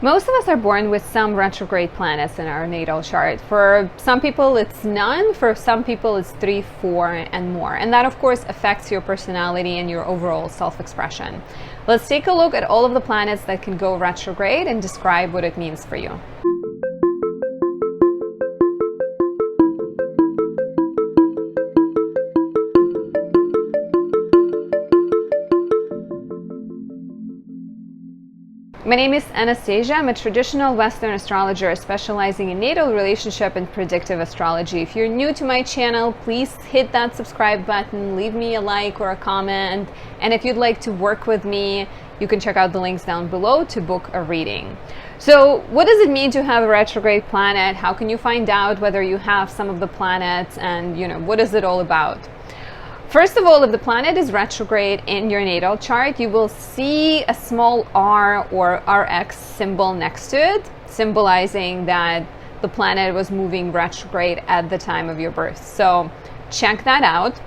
Most of us are born with some retrograde planets in our natal chart. For some people it's none, for some people it's 3, 4 and more. And that of course affects your personality and your overall self-expression. Let's take a look at all of the planets that can go retrograde and describe what it means for you. My name is Anastasia. I'm a traditional Western astrologer specializing in natal, relationship, and predictive astrology. If you're new to my channel, please hit that subscribe button, leave me a like or a comment, and if you'd like to work with me, you can check out the links down below to book a reading. So what does it mean to have a retrograde planet? How can you find out whether you have some of the planets, and what is it all about? First of all, if the planet is retrograde in your natal chart, you will see a small R or RX symbol next to it, symbolizing that the planet was moving retrograde at the time of your birth. So check that out.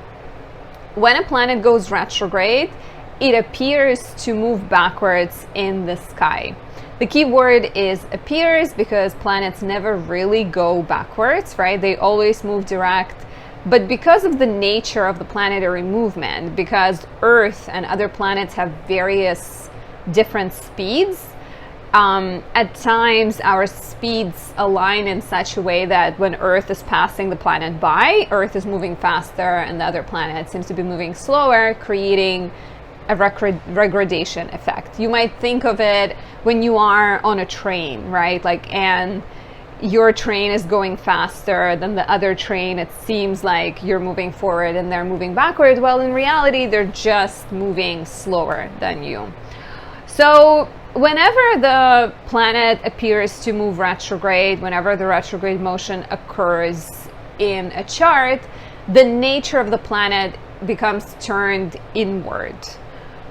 When a planet goes retrograde, it appears to move backwards in the sky. The key word is appears because planets never really go backwards, right? They always move direct. But because of the nature of the planetary movement, because Earth and other planets have various different speeds, at times our speeds align in such a way that when Earth is passing the planet by, Earth is moving faster and the other planet seems to be moving slower, creating a retrogradation effect. You might think of it when you are on a train, right? And your train is going faster than the other train. It seems like you're moving forward and they're moving backward. Well, in reality, they're just moving slower than you. So whenever the planet appears to move retrograde, whenever the retrograde motion occurs in a chart, the nature of the planet becomes turned inward.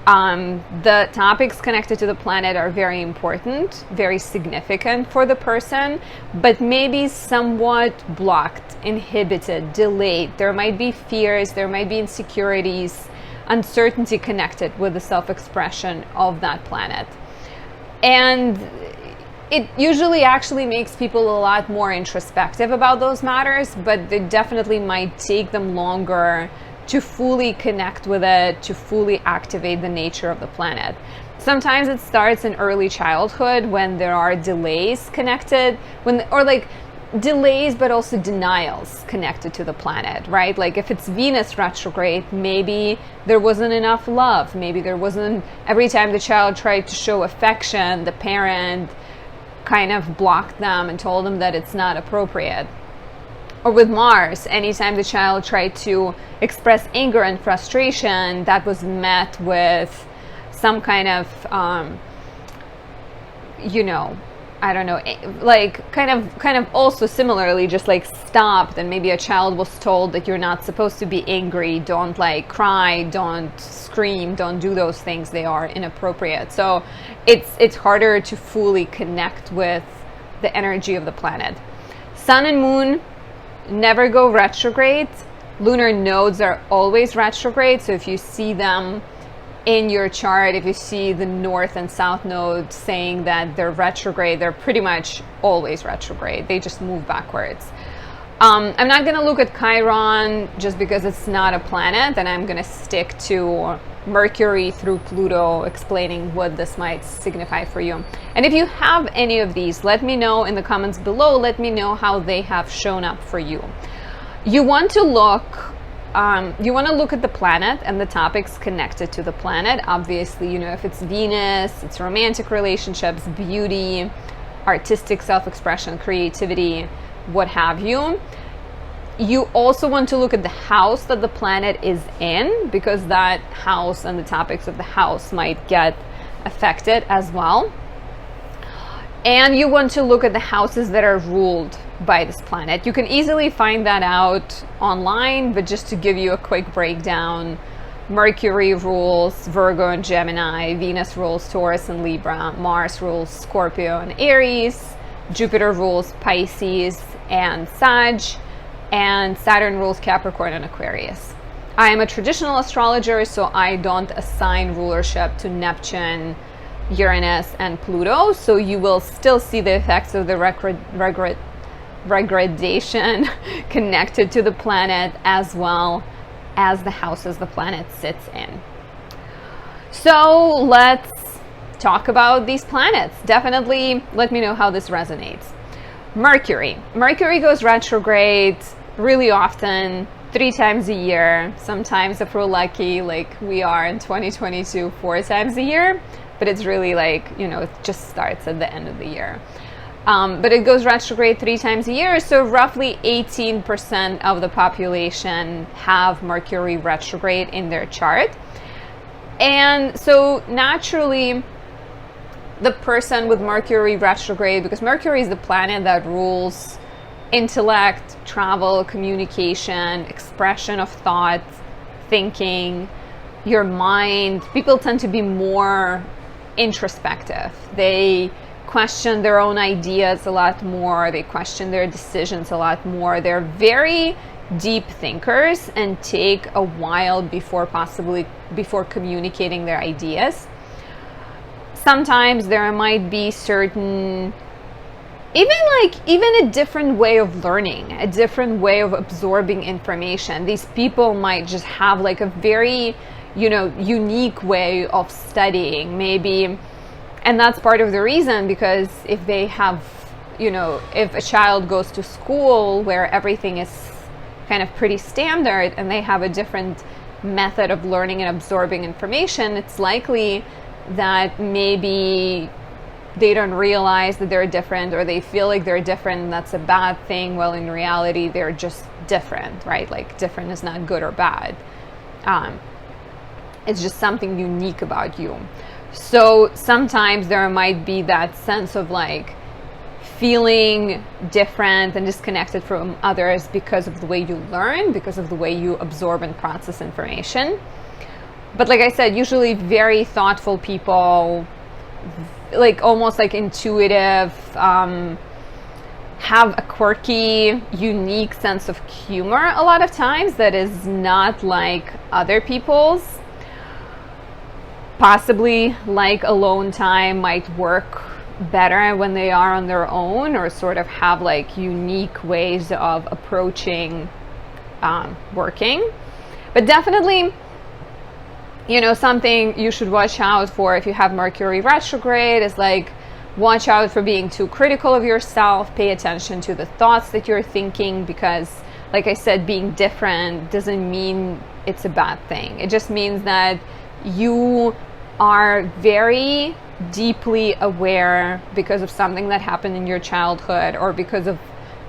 The topics connected to the planet are very important, very significant for the person, but maybe somewhat blocked, inhibited, delayed. There might be fears, there might be insecurities, uncertainty connected with the self-expression of that planet. And it usually actually makes people a lot more introspective about those matters, but it definitely might take them longer to fully connect with it, to fully activate the nature of the planet. Sometimes it starts in early childhood when there are delays connected, delays but also denials connected to the planet, right? Like if it's Venus retrograde, maybe there wasn't enough love, maybe there wasn't, every time the child tried to show affection, the parent kind of blocked them and told them that it's not appropriate. Or with Mars, anytime the child tried to express anger and frustration, that was met with some kind of, I don't know, kind of also similarly just stopped, and maybe a child was told that you're not supposed to be angry, don't cry, don't scream, don't do those things, they are inappropriate. So it's harder to fully connect with the energy of the planet. Sun and Moon never go retrograde. Lunar nodes are always retrograde. So if you see them in your chart, if you see the north and south nodes saying that they're retrograde, they're pretty much always retrograde. They just move backwards. I'm not going to look at Chiron just because it's not a planet, and I'm going to stick to Mercury through Pluto, explaining what this might signify for you. And if you have any of these, let me know in the comments below. Let me know how they have shown up for you. You want to look at the planet and the topics connected to the planet. Obviously, if it's Venus, it's romantic relationships, beauty, artistic self-expression, creativity, what have you. You also want to look at the house that the planet is in, because that house and the topics of the house might get affected as well. And you want to look at the houses that are ruled by this planet. You can easily find that out online, but just to give you a quick breakdown, Mercury rules Virgo and Gemini, Venus rules Taurus and Libra, Mars rules Scorpio and Aries, Jupiter rules Pisces and Sag, and Saturn rules Capricorn and Aquarius. I am a traditional astrologer, so I don't assign rulership to Neptune, Uranus and Pluto. So you will still see the effects of the retrogradation connected to the planet, as well as the houses the planet sits in. So let's talk about these planets. Definitely let me know how this resonates. Mercury goes retrograde really often, 3 times a year. Sometimes if we're lucky, like we are in 2022, 4 times a year, but it's really like, you know, it just starts at the end of the year. But it goes retrograde 3 times a year, so roughly 18% of the population have Mercury retrograde in their chart. And so naturally, the person with Mercury retrograde, because Mercury is the planet that rules intellect, travel, communication, expression of thought, thinking, your mind, people tend to be more introspective. They question their own ideas a lot more. They question their decisions a lot more. They're very deep thinkers and take a while before communicating their ideas. Sometimes there might be certain, even a different way of learning, a different way of absorbing information. These people might just have like a very, you know, unique way of studying, maybe. And that's part of the reason, because if they have, you know, if a child goes to school where everything is kind of pretty standard and they have a different method of learning and absorbing information, it's likely that maybe they don't realize that they're different, or they feel like they're different and that's a bad thing. Well, in reality, they're just different, right? Like different is not good or bad. It's just something unique about you. So sometimes there might be that sense of like feeling different and disconnected from others because of the way you learn, because of the way you absorb and process information. But like I said, usually very thoughtful people, like almost like intuitive, have a quirky, unique sense of humor a lot of times that is not like other people's. Possibly like alone time might work better when they are on their own, or sort of have like unique ways of approaching working. But definitely, you know, something you should watch out for if you have Mercury retrograde is like, watch out for being too critical of yourself. Pay attention to the thoughts that you're thinking, because like I said, being different doesn't mean it's a bad thing. It just means that you are very deeply aware because of something that happened in your childhood, or because of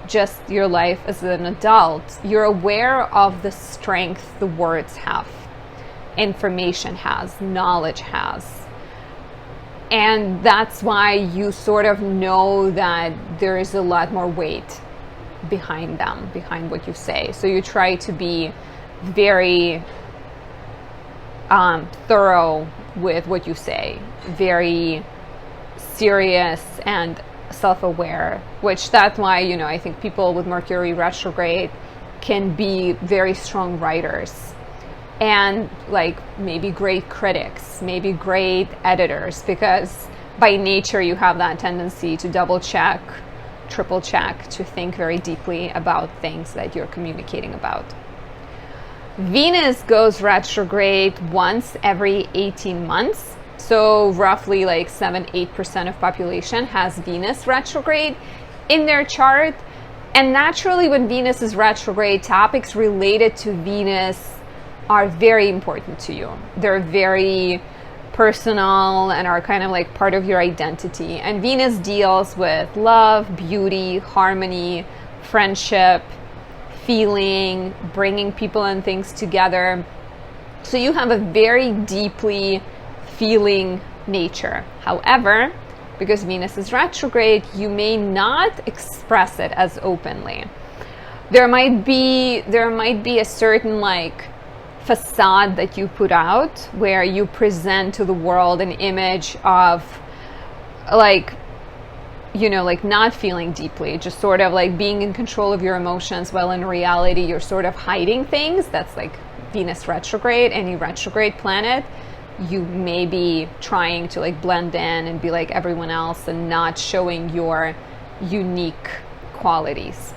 just your life as an adult. You're aware of the strength the words have, information has, knowledge has. And that's why you sort of know that there is a lot more weight behind them, behind what you say. So you try to be very thorough with what you say, very serious and self-aware, which that's why, you know, I think people with Mercury retrograde can be very strong writers, and like maybe great critics, maybe great editors, because by nature you have that tendency to double check, triple check, to think very deeply about things that you're communicating about. Venus goes retrograde once every 18 months. So roughly like 7-8% of population has Venus retrograde in their chart. And naturally, when Venus is retrograde, topics related to Venus are very important to you. They're very personal and are kind of like part of your identity. And Venus deals with love, beauty, harmony, friendship, feeling, bringing people and things together. So you have a very deeply feeling nature. However, because Venus is retrograde, you may not express it as openly. There might be a certain like facade that you put out where you present to the world an image of like, you know, like not feeling deeply, just sort of like being in control of your emotions, while in reality you're sort of hiding things. That's like Venus retrograde. Any retrograde planet you may be trying to like blend in and be like everyone else and not showing your unique qualities.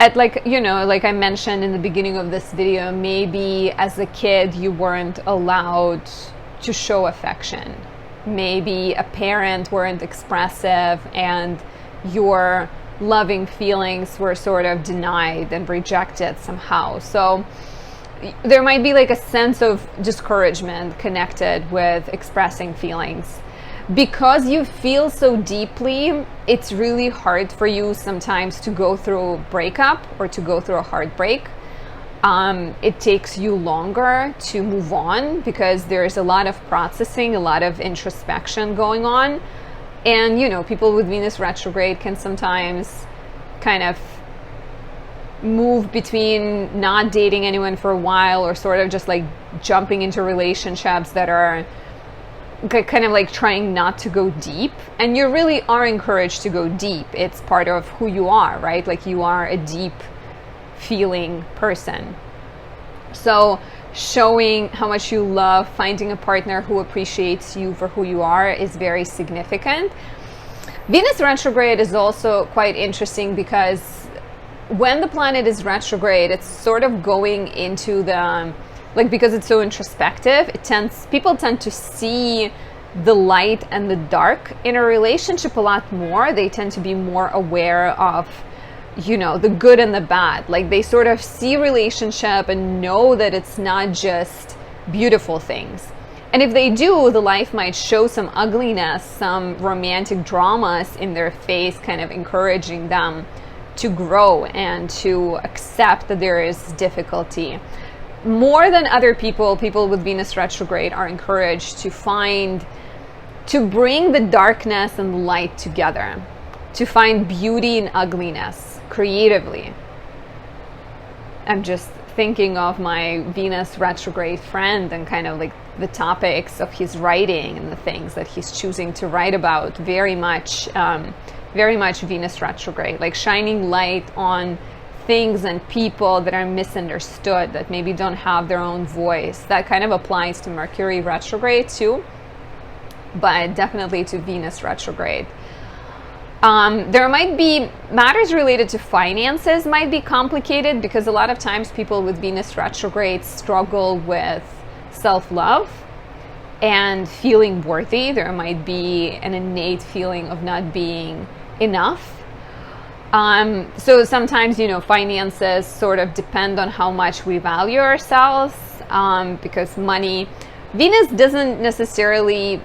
At like, you know, like I mentioned in the beginning of this video, maybe as a kid you weren't allowed to show affection. Maybe a parent weren't expressive and your loving feelings were sort of denied and rejected somehow. So there might be like a sense of discouragement connected with expressing feelings. Because you feel so deeply, it's really hard for you sometimes to go through a breakup or to go through a heartbreak. It takes you longer to move on because there's a lot of processing, a lot of introspection going on. And, you know, people with Venus retrograde can sometimes kind of move between not dating anyone for a while or sort of just like jumping into relationships that are kind of like trying not to go deep. And you really are encouraged to go deep. It's part of who you are, right? Like you are a deep feeling person. So showing how much you love, finding a partner who appreciates you for who you are is very significant. Venus retrograde is also quite interesting because when the planet is retrograde, it's sort of going into the, like, because it's so introspective, people tend to see the light and the dark in a relationship a lot more. They tend to be more aware of, you know, the good and the bad. Like they sort of see relationship and know that it's not just beautiful things. And if they do, the life might show some ugliness, some romantic dramas in their face, kind of encouraging them to grow and to accept that there is difficulty. More than other people, people with Venus retrograde are encouraged to bring the darkness and the light together, to find beauty in ugliness creatively. I'm just thinking of my Venus retrograde friend and kind of like the topics of his writing and the things that he's choosing to write about. Very much Venus retrograde, like shining light on things and people that are misunderstood, that maybe don't have their own voice. That kind of applies to Mercury retrograde too, but definitely to Venus retrograde. There might be matters related to finances might be complicated because a lot of times people with Venus retrograde struggle with self-love and feeling worthy. There might be an innate feeling of not being enough. So sometimes, you know, finances sort of depend on how much we value ourselves, because money, Venus doesn't necessarily,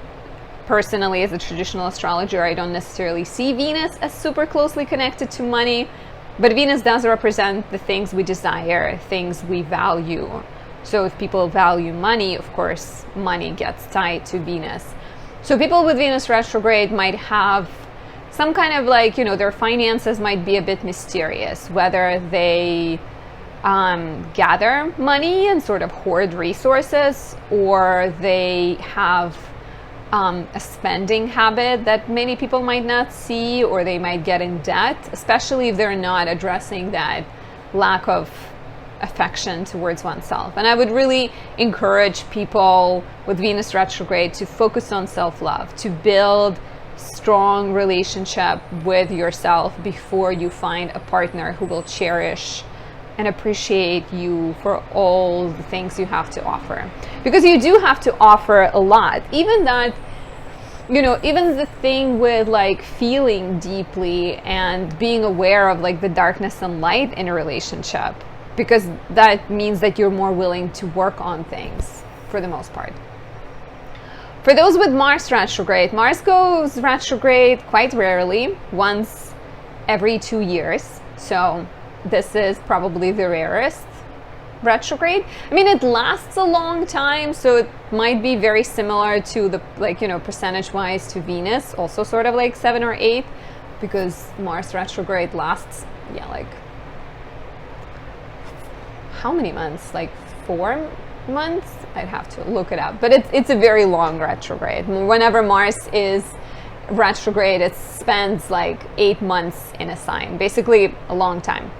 personally as a traditional astrologer, I don't necessarily see Venus as super closely connected to money, but Venus does represent the things we desire, things we value. So if people value money, of course, money gets tied to Venus. So people with Venus retrograde might have some kind of like, you know, their finances might be a bit mysterious, whether they gather money and sort of hoard resources, or they have a spending habit that many people might not see, or they might get in debt, especially if they're not addressing that lack of affection towards oneself. And I would really encourage people with Venus retrograde to focus on self-love, to build strong relationship with yourself before you find a partner who will cherish and appreciate you for all the things you have to offer. Because you do have to offer a lot. Even that, you know, even the thing with like feeling deeply and being aware of like the darkness and light in a relationship, because that means that you're more willing to work on things for the most part. For those with Mars retrograde, Mars goes retrograde quite rarely, once every 2 years. So this is probably the rarest retrograde. I mean, it lasts a long time, so it might be very similar to the, like, you know, percentage-wise to Venus, also sort of like 7 or 8, because Mars retrograde lasts, yeah, like, how many months? Like 4 months? I'd have to look it up, but it's a very long retrograde. Whenever Mars is retrograde, it spends like 8 months in a sign, basically a long time.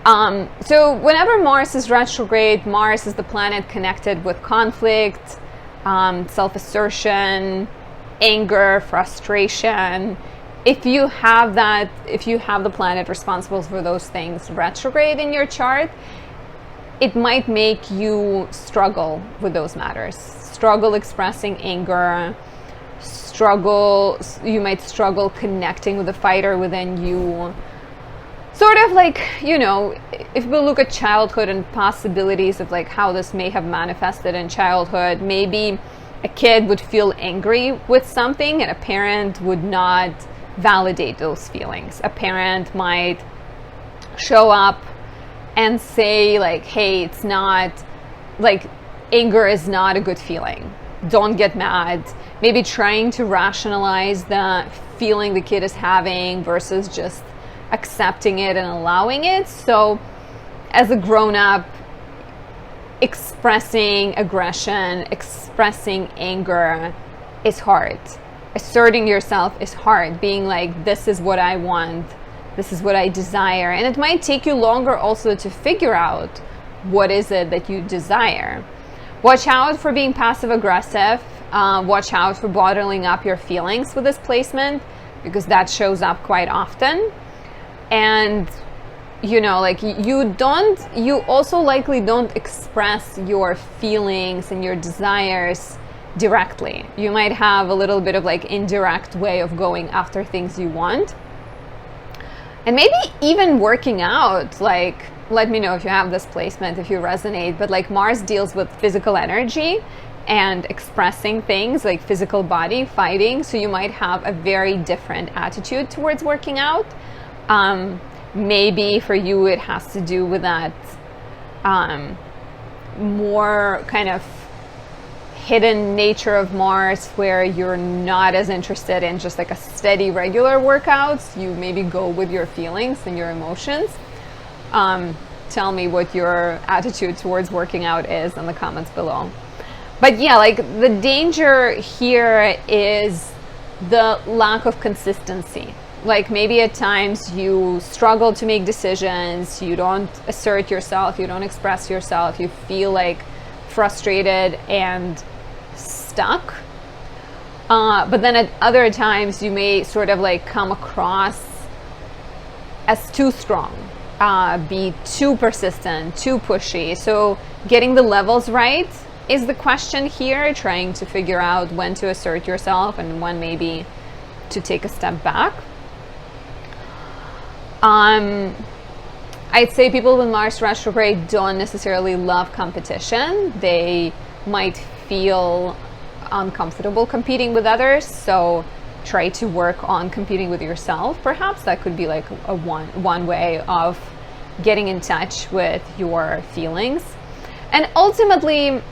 So whenever Mars is retrograde, Mars is the planet connected with conflict, self-assertion, anger, frustration. If you have the planet responsible for those things retrograde in your chart, it might make you struggle with those matters. Struggle expressing anger, you might struggle connecting with the fighter within you. Sort of like, if we look at childhood and possibilities of like how this may have manifested in childhood, maybe a kid would feel angry with something and a parent would not validate those feelings. A parent might show up and say like, hey, it's not, like, anger is not a good feeling. Don't get mad. Maybe trying to rationalize the feeling the kid is having versus just accepting it and allowing it. So as a grown-up, expressing aggression, expressing anger is hard. Asserting yourself is hard. Being like, this is what I want, this is what I desire. And it might take you longer also to figure out what is it that you desire. Watch out for being passive aggressive. Watch out for bottling up your feelings with this placement, because that shows up quite often. And you also likely don't express your feelings and your desires directly. You might have a little bit of like indirect way of going after things you want. And maybe even working out, like, let me know if you have this placement, if you resonate, but like Mars deals with physical energy and expressing things like physical body, fighting. So you might have a very different attitude towards working out. Maybe for you it has to do with that more kind of hidden nature of Mars, where you're not as interested in just like a steady regular workouts. You maybe go with your feelings and your emotions. Tell me what your attitude towards working out is in the comments below. But yeah, like the danger here is the lack of consistency. Like maybe at times you struggle to make decisions, you don't assert yourself, you don't express yourself, you feel like frustrated and stuck. But then at other times you may sort of like come across as too strong, be too persistent, too pushy. So getting the levels right is the question here, trying to figure out when to assert yourself and when maybe to take a step back. I'd say people with Mars retrograde don't necessarily love competition. They might feel uncomfortable competing with others, so try to work on competing with yourself. Perhaps that could be like a one way of getting in touch with your feelings, and ultimately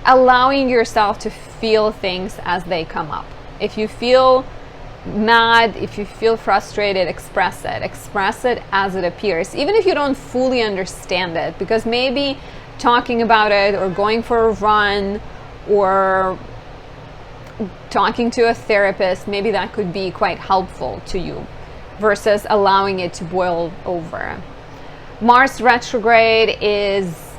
allowing yourself to feel things as they come up. If you feel mad, if you feel frustrated, express it as it appears, even if you don't fully understand it, because maybe talking about it or going for a run or talking to a therapist, maybe that could be quite helpful to you versus allowing it to boil over. Mars retrograde is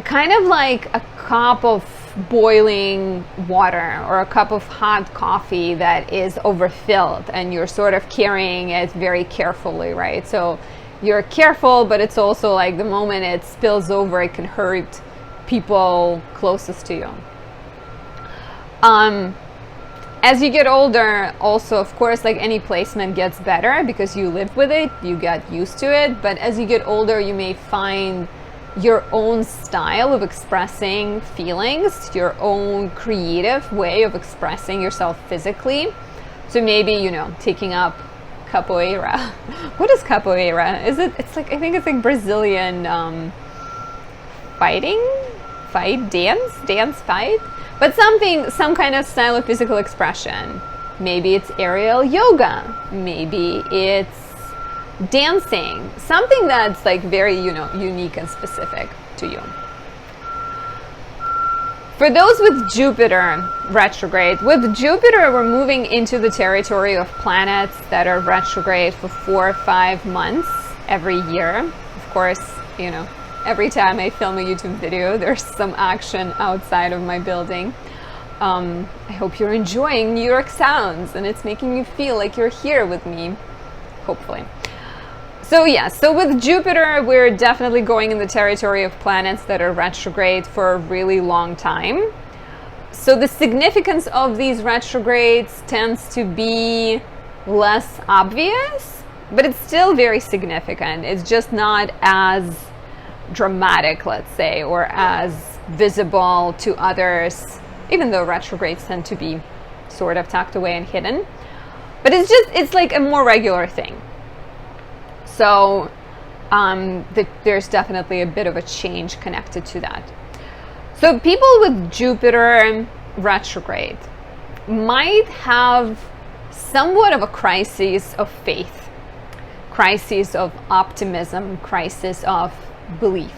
kind of like a cup of boiling water or a cup of hot coffee that is overfilled, and you're sort of carrying it very carefully, right? So you're careful, but it's also like the moment it spills over, it can hurt people closest to you. As you get older, also, of course, like any placement gets better because you live with it, you get used to it. But as you get older, you may find your own style of expressing feelings, your own creative way of expressing yourself physically. So maybe, taking up capoeira. What is capoeira? It's like, I think it's like Brazilian dance fight, but some kind of style of physical expression. Maybe it's aerial yoga. Maybe it's dancing, something that's like very, unique and specific to you. For those with Jupiter retrograde, with Jupiter, we're moving into the territory of planets that are retrograde for 4 or 5 months. every year. Of course, you know, every time I film a YouTube video, there's some action outside of my building. I hope you're enjoying New York sounds and it's making you feel like you're here with me, hopefully. So yeah, so with Jupiter, we're definitely going in the territory of planets that are retrograde for a really long time. So the significance of these retrogrades tends to be less obvious, but it's still very significant. It's just not as dramatic, let's say, or as visible to others, even though retrogrades tend to be sort of tucked away and hidden. But it's like a more regular thing. So there's definitely a bit of a change connected to that. So people with Jupiter retrograde might have somewhat of a crisis of faith, crisis of optimism, crisis of belief.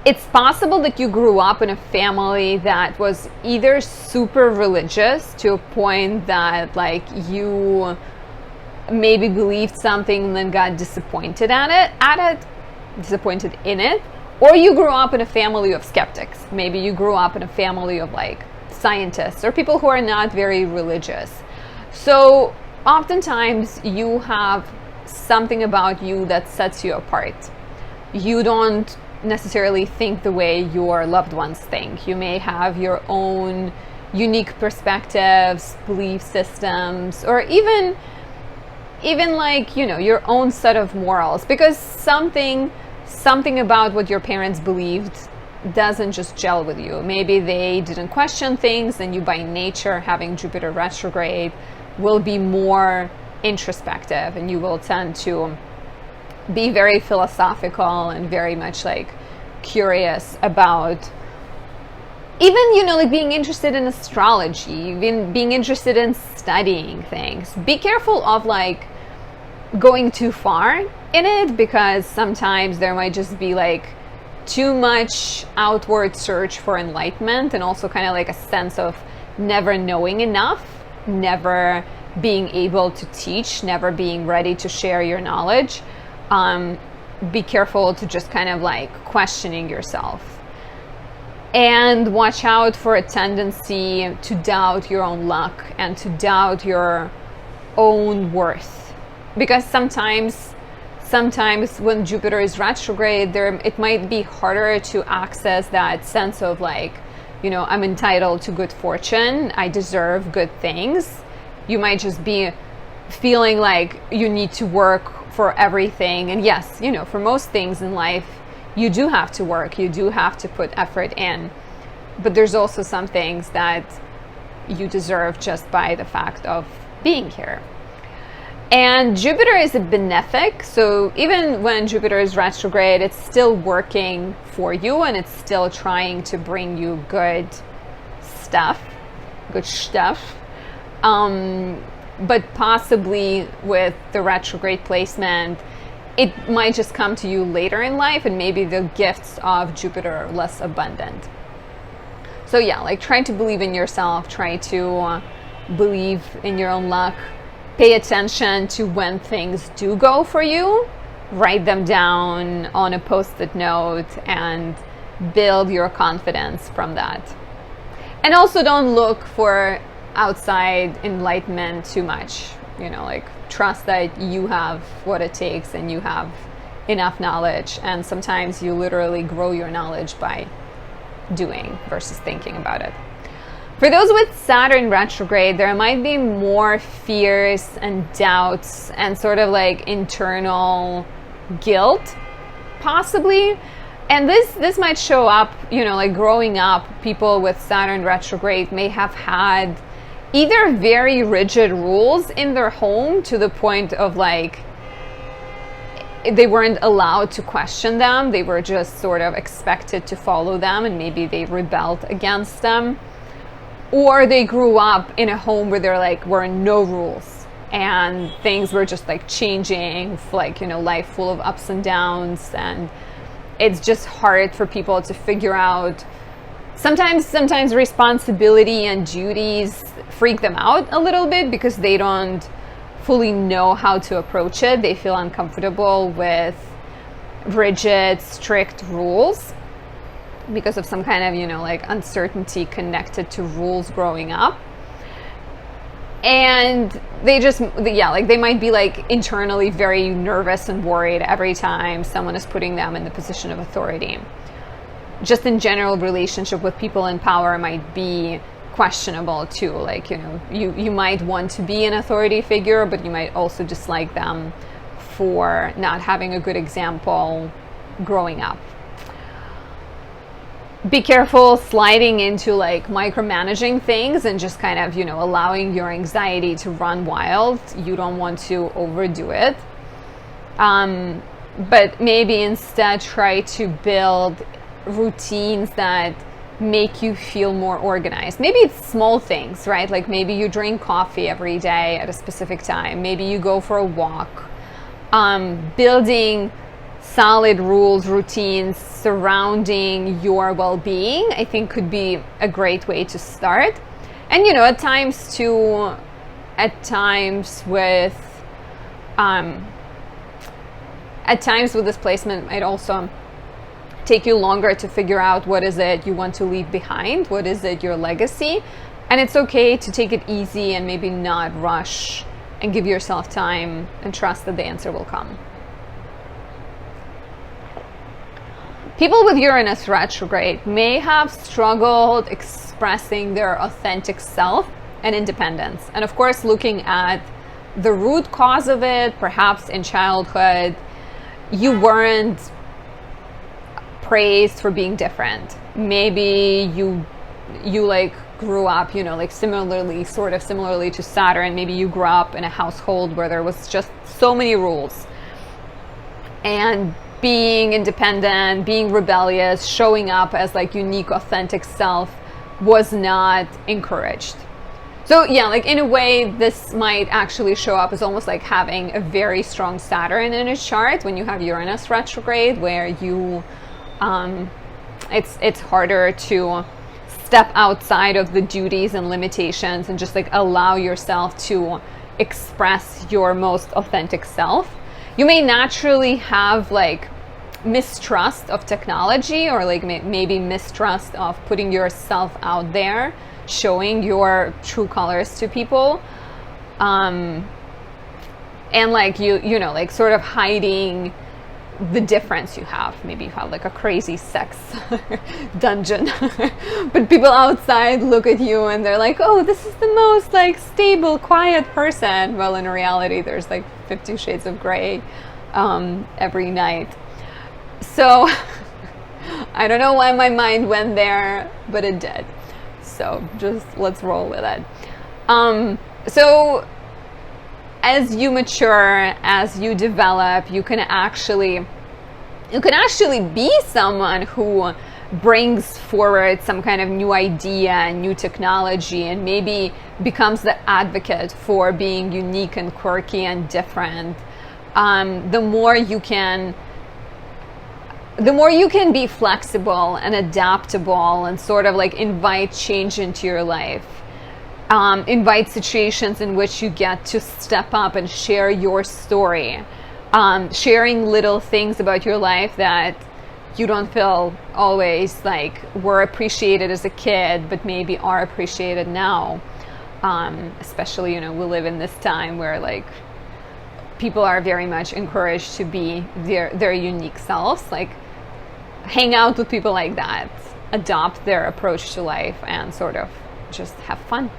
It's possible that you grew up in a family that was either super religious to a point that like you maybe believed something and then got disappointed disappointed in it, or you grew up in a family of skeptics. Maybe you grew up in a family of like scientists or people who are not very religious. So oftentimes you have something about you that sets you apart. You don't necessarily think the way your loved ones think. You may have your own unique perspectives, belief systems, or even like, you know, your own set of morals, because something about what your parents believed doesn't just gel with you. Maybe they didn't question things, and you by nature, having Jupiter retrograde, will be more introspective, and you will tend to be very philosophical and very much like curious about even, you know, like being interested in astrology, even being interested in studying things. Be careful of like going too far in it, because sometimes there might just be like too much outward search for enlightenment, and also kind of like a sense of never knowing enough, never being able to teach, never being ready to share your knowledge. Be careful to just kind of like questioning yourself. And watch out for a tendency to doubt your own luck and to doubt your own worth. Because sometimes when Jupiter is retrograde, it might be harder to access that sense of like, you know, I'm entitled to good fortune, I deserve good things. You might just be feeling like you need to work for everything. And yes, you know, for most things in life, you do have to work, you do have to put effort in, but there's also some things that you deserve just by the fact of being here. And Jupiter is a benefic, so even when Jupiter is retrograde, it's still working for you, and it's still trying to bring you good stuff. But possibly with the retrograde placement, it might just come to you later in life, and maybe the gifts of Jupiter are less abundant. So yeah, like try to believe in yourself, try to believe in your own luck, pay attention to when things do go for you, write them down on a post-it note, and build your confidence from that. And also don't look for outside enlightenment too much. You know, like trust that you have what it takes and you have enough knowledge, and sometimes you literally grow your knowledge by doing versus thinking about it. For those with Saturn retrograde, there might be more fears and doubts and sort of like internal guilt, possibly. And this might show up, you know, like growing up, people with Saturn retrograde may have had either very rigid rules in their home to the point of like they weren't allowed to question them. They were just sort of expected to follow them, and maybe they rebelled against them. Or they grew up in a home where there like were no rules and things were just like changing, like, you know, life full of ups and downs, and it's just hard for people to figure out. Sometimes responsibility and duties freak them out a little bit because they don't fully know how to approach it. They feel uncomfortable with rigid, strict rules because of some kind of, you know, like uncertainty connected to rules growing up. And they just, yeah, like they might be like internally very nervous and worried every time someone is putting them in the position of authority. Just in general, relationship with people in power might be questionable too. Like, you know, you might want to be an authority figure, but you might also dislike them for not having a good example growing up. Be careful sliding into like micromanaging things and just kind of, you know, allowing your anxiety to run wild. You don't want to overdo it. But maybe instead try to build routines that make you feel more organized. Maybe it's small things, right? Like maybe you drink coffee every day at a specific time. Maybe you go for a walk. Building solid rules, routines surrounding your well-being, I think could be a great way to start. And, you know, at times with this placement, it might also take you longer to figure out what is it you want to leave behind, what is it your legacy. And it's okay to take it easy and maybe not rush and give yourself time and trust that the answer will come. People with Uranus retrograde may have struggled expressing their authentic self and independence. And of course, looking at the root cause of it, perhaps in childhood, you weren't praised for being different. Maybe you like grew up, you know, like similarly to Saturn. Maybe you grew up in a household where there was just so many rules. And being independent, being rebellious, showing up as like unique, authentic self was not encouraged. So yeah, like in a way, this might actually show up as almost like having a very strong Saturn in a chart when you have Uranus retrograde, where you, it's harder to step outside of the duties and limitations and just like allow yourself to express your most authentic self. You may naturally have like mistrust of technology, or like maybe mistrust of putting yourself out there, showing your true colors to people, and like you know, like sort of hiding the difference you have. Maybe you have like a crazy sex dungeon, but people outside look at you and they're like, oh, this is the most like stable, quiet person. Well, in reality, there's like 50 shades of gray every night. So I don't know why my mind went there, but it did. So just let's roll with it. So as you mature, as you develop, you can actually be someone who brings forward some kind of new idea and new technology, and maybe becomes the advocate for being unique and quirky and different. The more you can be flexible and adaptable and sort of like invite change into your life, invite situations in which you get to step up and share your story, sharing little things about your life that you don't feel always like were appreciated as a kid, but maybe are appreciated now. Especially, you know, we live in this time where like people are very much encouraged to be their unique selves. Like, hang out with people like that, adopt their approach to life, and sort of just have fun.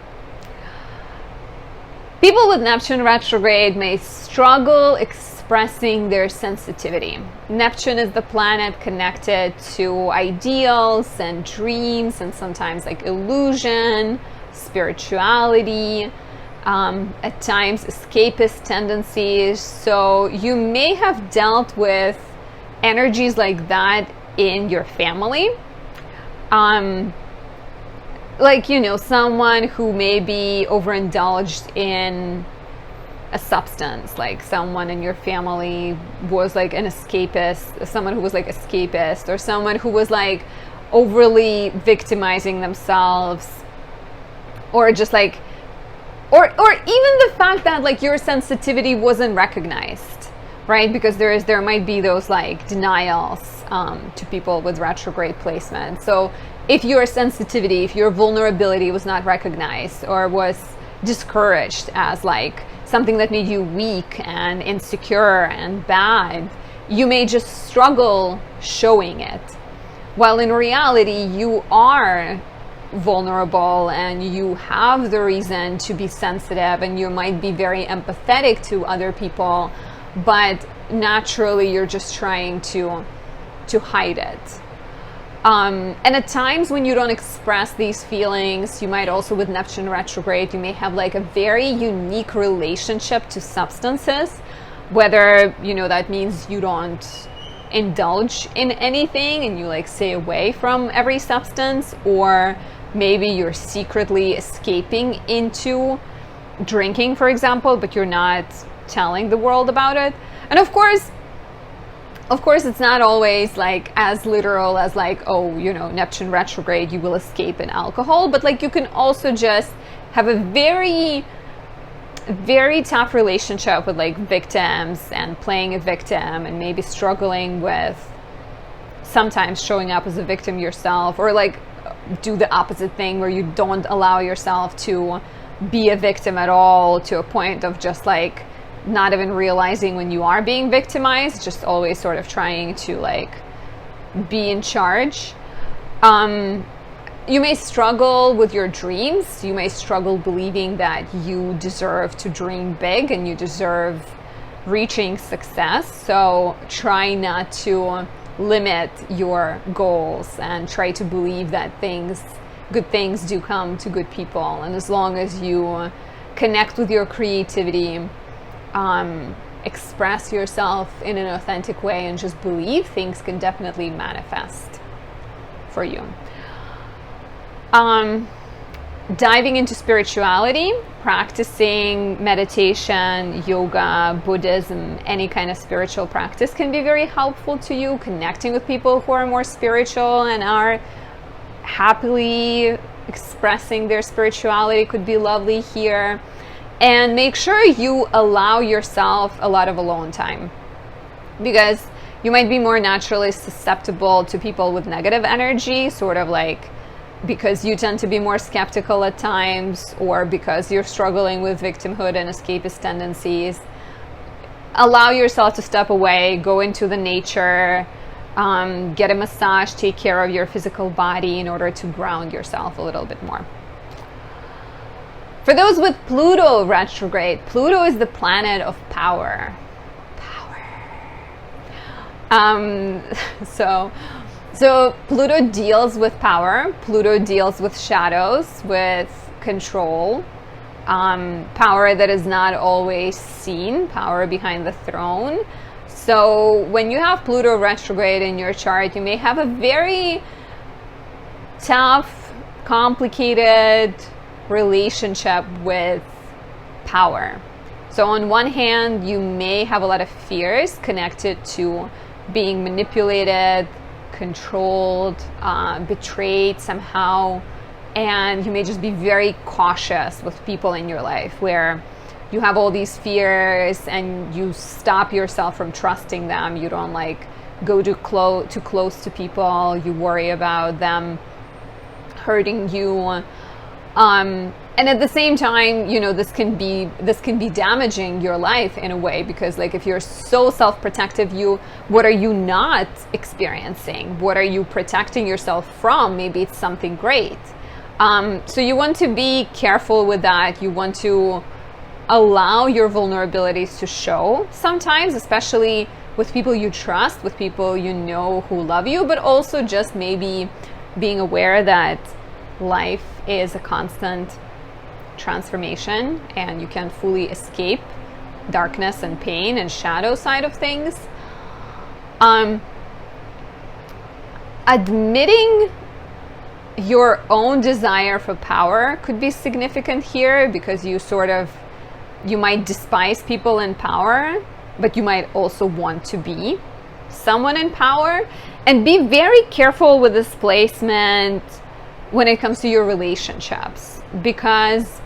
People with Neptune retrograde may struggle expressing their sensitivity. Neptune is the planet connected to ideals and dreams, and sometimes like illusion, spirituality, at times escapist tendencies. So you may have dealt with energies like that in your family. Like, you know, someone who may be overindulged in a substance, like someone in your family was like an escapist, someone who was like escapist, or someone who was like overly victimizing themselves, or just like or even the fact that like your sensitivity wasn't recognized, right? Because there might be those like denials to people with retrograde placement. So if your sensitivity, if your vulnerability was not recognized or was discouraged as like something that made you weak and insecure and bad, you may just struggle showing it. While in reality, you are vulnerable and you have the reason to be sensitive, and you might be very empathetic to other people, but naturally you're just trying to hide it. And at times when you don't express these feelings, you might also, with Neptune retrograde, you may have like a very unique relationship to substances, whether, you know, that means you don't indulge in anything and you like stay away from every substance, or maybe you're secretly escaping into drinking, for example, but you're not telling the world about it. And of course it's not always like as literal as like, oh, you know, Neptune retrograde, you will escape in alcohol, but like you can also just have a very, very tough relationship with like victims and playing a victim, and maybe struggling with sometimes showing up as a victim yourself, or like do the opposite thing where you don't allow yourself to be a victim at all, to a point of just like not even realizing when you are being victimized, just always sort of trying to like be in charge. You may struggle with your dreams. You may struggle believing that you deserve to dream big and you deserve reaching success. So try not to limit your goals and try to believe that good things do come to good people. And as long as you connect with your creativity, express yourself in an authentic way, and just believe, things can definitely manifest for you. Diving into spirituality, practicing meditation, yoga, Buddhism, any kind of spiritual practice can be very helpful to you. Connecting with people who are more spiritual and are happily expressing their spirituality could be lovely here. And make sure you allow yourself a lot of alone time, because you might be more naturally susceptible to people with negative energy, sort of like because you tend to be more skeptical at times, or because you're struggling with victimhood and escapist tendencies. Allow yourself to step away, go into the nature, get a massage, take care of your physical body in order to ground yourself a little bit more. For those with Pluto retrograde, Pluto is the planet of power. So Pluto deals with power. Pluto deals with shadows, with control, power that is not always seen, power behind the throne. So when you have Pluto retrograde in your chart, you may have a very tough, complicated relationship with power. So on one hand, you may have a lot of fears connected to being manipulated, controlled, betrayed somehow, and you may just be very cautious with people in your life, where you have all these fears and you stop yourself from trusting them. You don't like go too close to people. You worry about them hurting you. And at the same time, you know, this can be damaging your life in a way, because like if you're so self-protective, what are you not experiencing? What are you protecting yourself from? Maybe it's something great. So you want to be careful with that. You want to allow your vulnerabilities to show sometimes, especially with people you trust, with people you know who love you, but also just maybe being aware that life is a constant transformation and you can't fully escape darkness and pain and shadow side of things. Admitting your own desire for power could be significant here, because you might despise people in power, but you might also want to be someone in power. And be very careful with this placement when it comes to your relationships, because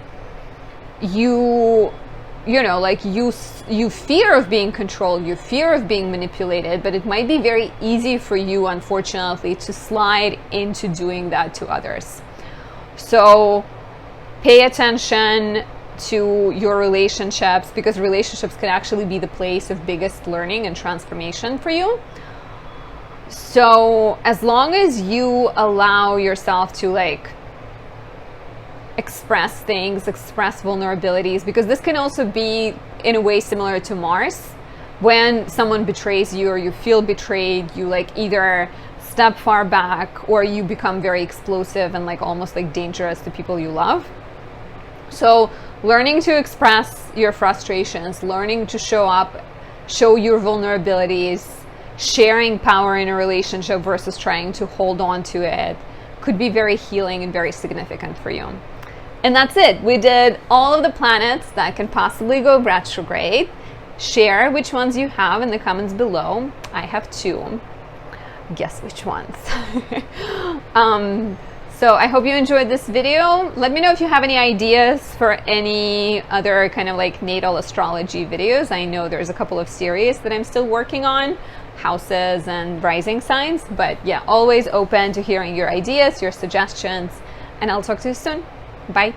you know, like you fear of being controlled, you fear of being manipulated, but it might be very easy for you, unfortunately, to slide into doing that to others. So pay attention to your relationships, because relationships can actually be the place of biggest learning and transformation for you. So as long as you allow yourself to like express things, express vulnerabilities, because this can also be in a way similar to Mars. When someone betrays you or you feel betrayed, you like either step far back or you become very explosive and like almost like dangerous to people you love. So learning to express your frustrations, learning to show up, show your vulnerabilities, sharing power in a relationship versus trying to hold on to it could be very healing and very significant for you. And that's it. We did all of the planets that can possibly go retrograde. Share which ones you have in the comments below. I have 2. Guess which ones. So I hope you enjoyed this video. Let me know if you have any ideas for any other kind of like natal astrology videos. I know there's a couple of series that I'm still working on, houses and rising signs, but yeah, always open to hearing your ideas, your suggestions, and I'll talk to you soon. Bye.